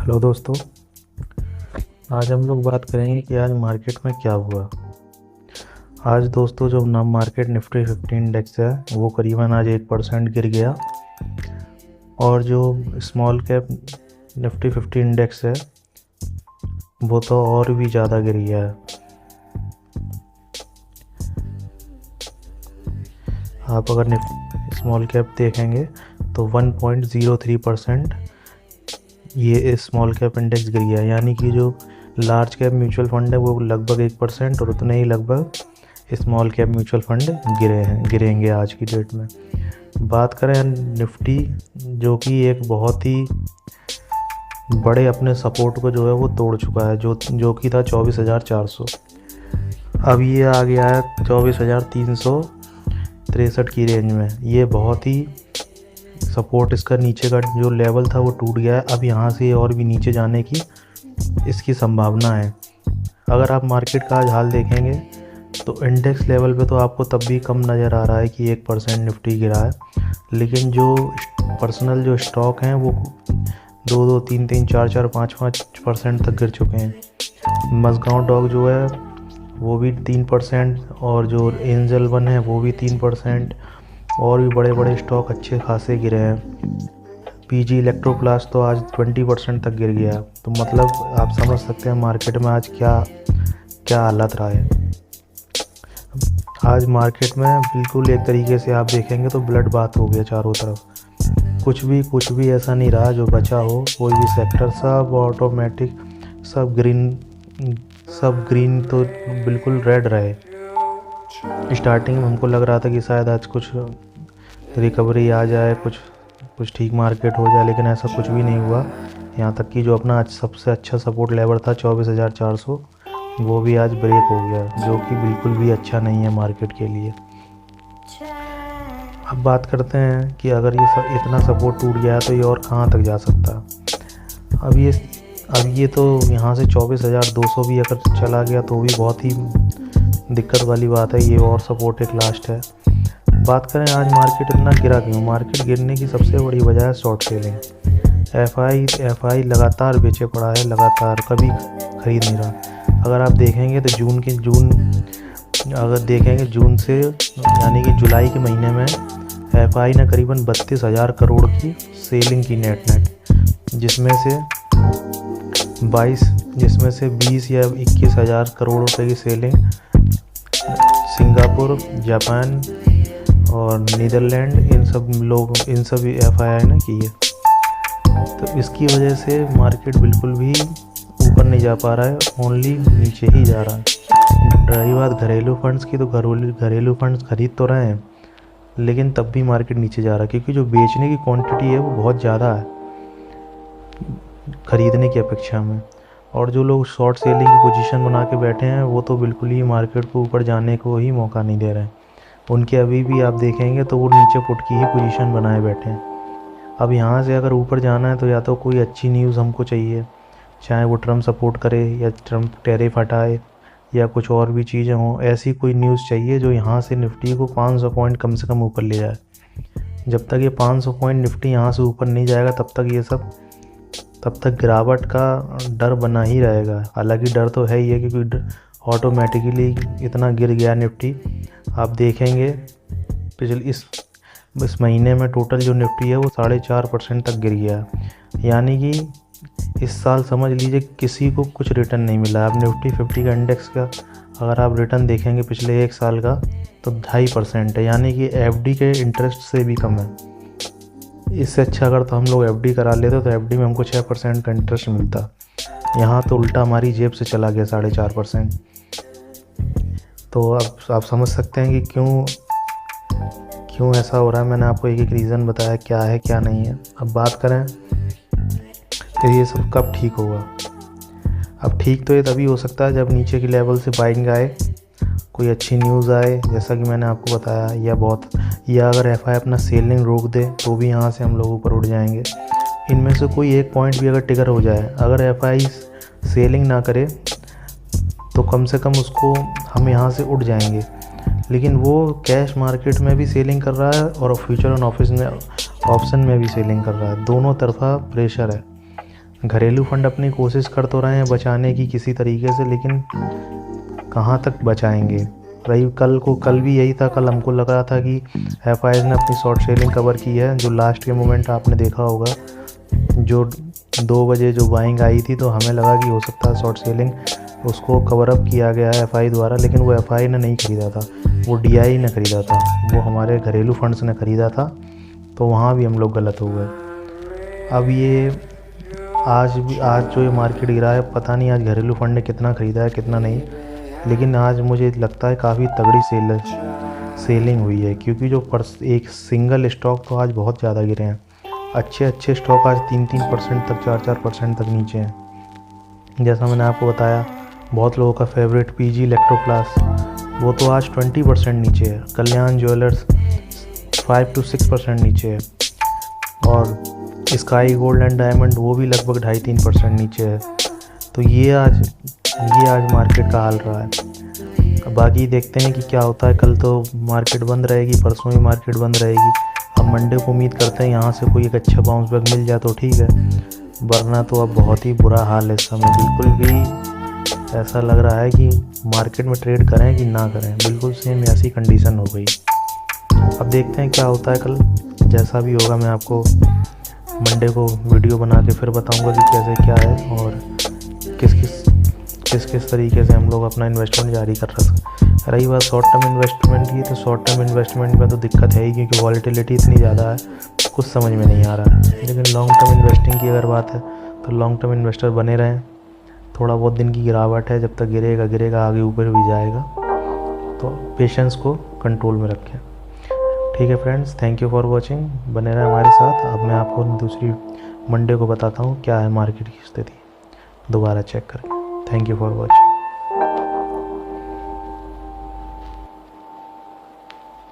Hello दोस्तों। आज हम लोग बात करेंगे कि आज मार्केट में क्या हुआ। आज दोस्तों जो मार्केट निफ्टी 50 इंडेक्स है वो करीबन आज 1% गिर गया। और जो स्मॉल कैप निफ्टी 50 इंडेक्स है वो तो और भी ज़्यादा गिर गया है। आप अगर स्मॉल कैप देखेंगे तो 1.03% ये स्मॉल कैप इंडेक्स गिर गया, यानी कि जो लार्ज कैप म्यूचुअल फंड है वो लगभग 1% और उतने ही लगभग स्मॉल कैप म्यूचुअल फंड गिरेंगे आज की डेट में। बात करें निफ्टी, जो कि एक बहुत ही बड़े अपने सपोर्ट को जो है वो तोड़ चुका है, जो कि था 24,400। अब ये आ गया है 24,363 की रेंज में। ये बहुत ही सपोर्ट, इसका नीचे का जो लेवल था वो टूट गया है। अब यहाँ से और भी नीचे जाने की इसकी संभावना है। अगर आप मार्केट का आज हाल देखेंगे तो इंडेक्स लेवल पे तो आपको तब भी कम नज़र आ रहा है कि 1% निफ्टी गिरा है, लेकिन जो पर्सनल जो स्टॉक हैं वो 2-2, 3-3, 4-4, 5-5% तक गिर चुके हैं। मज़गांव डॉग जो है वो भी 3%, और जो एंजल वन है वो भी 3%, और भी बड़े बड़े स्टॉक अच्छे खासे गिरे हैं। पीजी इलेक्ट्रोप्लास्ट तो आज 20% तक गिर गया। तो मतलब आप समझ सकते हैं मार्केट में आज क्या क्या हालत रहा है। आज मार्केट में बिल्कुल एक तरीके से आप देखेंगे तो ब्लड बाथ हो गया चारों तरफ। कुछ भी ऐसा नहीं रहा जो बचा हो। कोई भी सेक्टर, सब ऑटोमेटिक, सब ग्रीन तो बिल्कुल रेड रहे। स्टार्टिंग में हमको लग रहा था कि शायद आज कुछ रिकवरी आ जाए, कुछ ठीक मार्केट हो जाए, लेकिन ऐसा कुछ भी नहीं हुआ। यहाँ तक कि जो अपना आज सबसे अच्छा सपोर्ट लेवल था 24,400, वो भी आज ब्रेक हो गया, जो कि बिल्कुल भी अच्छा नहीं है मार्केट के लिए। अब बात करते हैं कि अगर ये इतना सपोर्ट टूट गया है तो ये और कहाँ तक जा सकता है। अब ये तो यहाँ से 24,200 भी अगर चला गया तो भी बहुत ही दिक्कत वाली बात है। ये और सपोर्ट एक लास्ट है। बात करें आज मार्केट इतना गिरा क्यों। मार्केट गिरने की सबसे बड़ी वजह है शॉर्ट सेलिंग। एफआई लगातार बेचे पड़ा है, लगातार, कभी खरीद नहीं रहा। अगर आप देखेंगे तो जून से यानी कि जुलाई के महीने में एफआई ने करीबन 32,000 करोड़ की सेलिंग की नेट, जिसमें से 20 या 21,000 करोड़ रुपए की सेलिंग सिंगापुर, जापान और नीदरलैंड, इन सब एफआई ने की है। तो इसकी वजह से मार्केट बिल्कुल भी ऊपर नहीं जा पा रहा है, ओनली नीचे ही जा रहा है। रही बात घरेलू फंड्स की, तो घरेलू फंड्स खरीद तो रहे हैं, लेकिन तब भी मार्केट नीचे जा रहा है, क्योंकि जो बेचने की क्वांटिटी है वो बहुत ज़्यादा है खरीदने की अपेक्षा में। और जो लोग शॉर्ट सेलिंग की पोजीशन बना के बैठे हैं वो तो बिल्कुल ही मार्केट को ऊपर जाने को ही मौका नहीं दे रहे हैं। उनके अभी भी आप देखेंगे तो वो नीचे फुट की ही पोजीशन बनाए बैठे हैं। अब यहाँ से अगर ऊपर जाना है तो या तो कोई अच्छी न्यूज़ हमको चाहिए, चाहे वो ट्रम्प सपोर्ट करे या ट्रम्प टैरिफ हटाए या कुछ और भी चीज़ें हों। ऐसी कोई न्यूज़ चाहिए जो यहाँ से निफ्टी को 500 पॉइंट कम से कम ऊपर ले जाए। जब तक ये 500 पॉइंट निफ्टी यहाँ से ऊपर नहीं जाएगा तब तक गिरावट का डर बना ही रहेगा। हालांकि डर तो है ही है, क्योंकि ऑटोमेटिकली इतना गिर गया निफ्टी। आप देखेंगे पिछले इस महीने में टोटल जो निफ्टी है वो 4.5% तक गिर गया, यानी कि इस साल समझ लीजिए किसी को कुछ रिटर्न नहीं मिला। अब निफ्टी 50 का इंडेक्स का अगर आप रिटर्न देखेंगे पिछले एक साल का तो 2.5% है, यानी कि एफडी के इंटरेस्ट से भी कम है। इससे अच्छा अगर तो हम लोग एफडी करा लेते तो एफडी में हमको 6% का इंटरेस्ट मिलता। यहाँ तो उल्टा हमारी जेब से चला गया 4.5%। तो अब आप समझ सकते हैं कि क्यों ऐसा हो रहा है। मैंने आपको एक एक रीज़न बताया क्या है क्या नहीं है। अब बात करें तो ये सब कब ठीक होगा। अब ठीक तो ये तभी हो सकता है जब नीचे की लेवल से बाइंग आए, कोई अच्छी न्यूज़ आए, जैसा कि मैंने आपको बताया, या अगर एफआई अपना सेलिंग रोक दे तो भी यहाँ से हम लोग ऊपर उठ जाएंगे। इनमें से कोई एक पॉइंट भी अगर ट्रिगर हो जाए, अगर एफआई सेलिंग ना करे तो कम से कम उसको हम यहाँ से उठ जाएंगे। लेकिन वो कैश मार्केट में भी सेलिंग कर रहा है और फ्यूचर एंड ऑप्शन में भी सेलिंग कर रहा है। दोनों तरफा प्रेशर है। घरेलू फंड अपनी कोशिश कर तो रहे हैं बचाने की किसी तरीके से, लेकिन कहाँ तक बचाएंगे। रही कल भी यही था। कल हमको लग रहा था कि एफआईज ने अपनी शॉर्ट सेलिंग कवर की है। जो लास्ट के मोमेंट आपने देखा होगा, जो 2 बजे जो बाइंग आई थी, तो हमें लगा कि हो सकता है शॉर्ट सेलिंग उसको कवर अप किया गया है एफआई द्वारा, लेकिन वो एफआई ने नहीं ख़रीदा था, वो डीआई ने ख़रीदा था, वो हमारे घरेलू फंड्स ने ख़रीदा था। तो वहाँ भी हम लोग गलत हो गए। अब ये आज जो ये मार्केट गिरा है, पता नहीं आज घरेलू फंड ने कितना ख़रीदा है कितना नहीं, लेकिन आज मुझे लगता है काफ़ी तगड़ी सेलिंग हुई है, क्योंकि जो एक सिंगल स्टॉक तो आज बहुत ज़्यादा गिरे हैं। अच्छे स्टॉक आज 3% तक 4% तक नीचे हैं। जैसा मैंने आपको बताया, बहुत लोगों का फेवरेट पीजी इलेक्ट्रोप्लास, वो तो आज 20% नीचे है। कल्याण ज्वेलर्स 5 से 6% नीचे है। और स्काई गोल्ड एंड डायमंड वो भी लगभग 2.5-3% नीचे है। तो ये आज मार्केट का हाल रहा है। बाकी देखते हैं कि क्या होता है। कल तो मार्केट बंद रहेगी, परसों भी मार्केट बंद रहेगी। अब मंडे को उम्मीद करते हैं यहाँ से कोई एक अच्छा बाउंस बैक मिल जाए तो ठीक है, वरना तो अब बहुत ही बुरा हाल है इस समय। बिल्कुल भी ऐसा लग रहा है कि मार्केट में ट्रेड करें कि ना करें, बिल्कुल सेम ऐसी कंडीशन हो गई। अब देखते हैं क्या होता है कल। जैसा भी होगा मैं आपको मंडे को वीडियो बना के फिर बताऊंगा कि कैसे क्या है और किस तरीके से हम लोग अपना इन्वेस्टमेंट जारी कर सकते। रही बात शॉर्ट टर्म इन्वेस्टमेंट की, तो शॉर्ट टर्म इन्वेस्टमेंट में तो दिक्कत है ही, क्योंकि वॉलेटिलिटी इतनी ज़्यादा है, कुछ समझ में नहीं आ रहा है। लेकिन लॉन्ग टर्म इन्वेस्टिंग की अगर बात है, तो लॉन्ग टर्म इन्वेस्टर बने रहें। थोड़ा बहुत दिन की गिरावट है, जब तक गिरेगा आगे ऊपर भी जाएगा, तो पेशेंस को कंट्रोल में रखें। ठीक है friends, thank you for watching. बने रहें हमारे साथ। अब मैं आपको दूसरी मंडे को बताता हूँ क्या है मार्केट की स्थिति, दोबारा चेक करके। Thank you for watching.